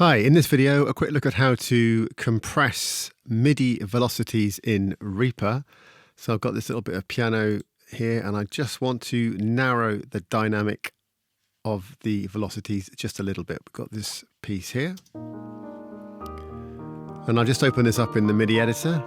Hi, in this video, a quick look at how to compress MIDI velocities in Reaper. So I've got this little bit of piano here and I just want to narrow the dynamic of the velocities just a little bit. We've got this piece here. And I'll just open this up in the MIDI editor.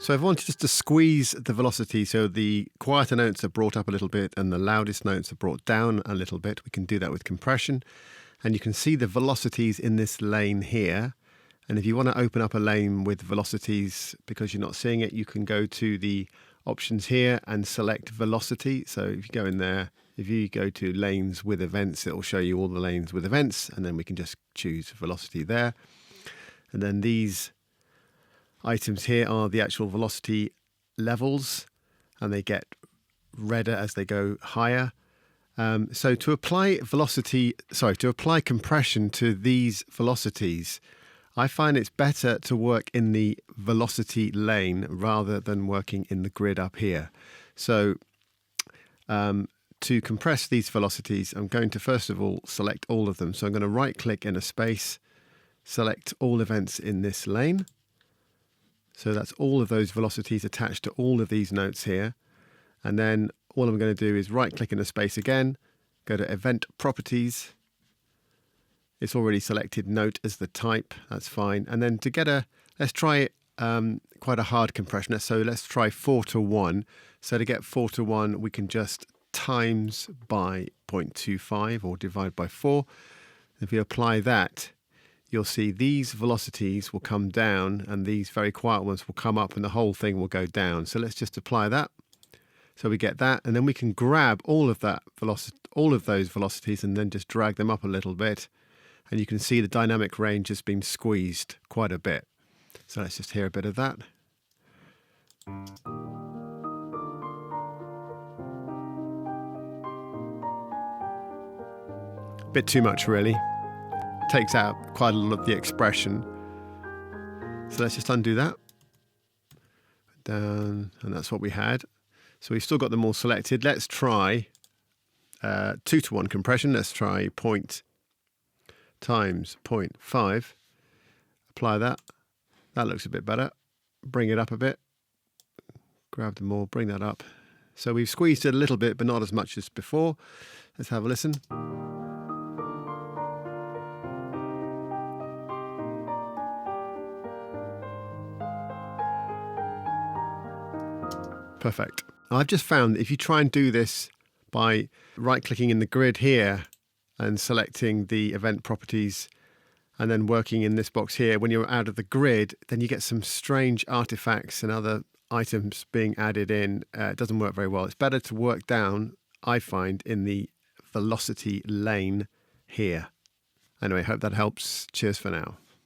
So if I wanted just to squeeze the velocity so the quieter notes are brought up a little bit and the loudest notes are brought down a little bit, we can do that with compression. And you can see the velocities in this lane here. And if you want to open up a lane with velocities because you're not seeing it, you can go to the options here and select velocity. So if you go in there, if you go to lanes with events, it will show you all the lanes with events, and then we can just choose velocity there. And then these items here are the actual velocity levels, and they get redder as they go higher. So to apply compression to these velocities, I find it's better to work in the velocity lane rather than working in the grid up here. So to compress these velocities, I'm going to first of all select all of them. So I'm going to right click in a space, select all events in this lane. So that's all of those velocities attached to all of these notes here. And then all I'm going to do is right click in a space again, go to event properties. It's already selected note as the type, that's fine. And then to get let's try quite a hard compression. So let's try 4:1. So to get 4:1, we can just times by 0.25 or divide by 4. If you apply that, you'll see these velocities will come down and these very quiet ones will come up and the whole thing will go down. So let's just apply that. So we get that, and then we can grab all of those velocities and then just drag them up a little bit. And you can see the dynamic range has been squeezed quite a bit. So let's just hear a bit of that. A bit too much, really. Takes out quite a lot of the expression. So let's just undo that. Down, and that's what we had. So we've still got them all selected. Let's try 2:1 compression. Let's try point times 0.5. Apply that. That looks a bit better. Bring it up a bit. Grab them all, bring that up. So we've squeezed it a little bit, but not as much as before. Let's have a listen. Perfect. I've just found that if you try and do this by right-clicking in the grid here and selecting the event properties and then working in this box here, when you're out of the grid, then you get some strange artifacts and other items being added in. It doesn't work very well. It's better to work down, I find, in the velocity lane here. Anyway, hope that helps. Cheers for now.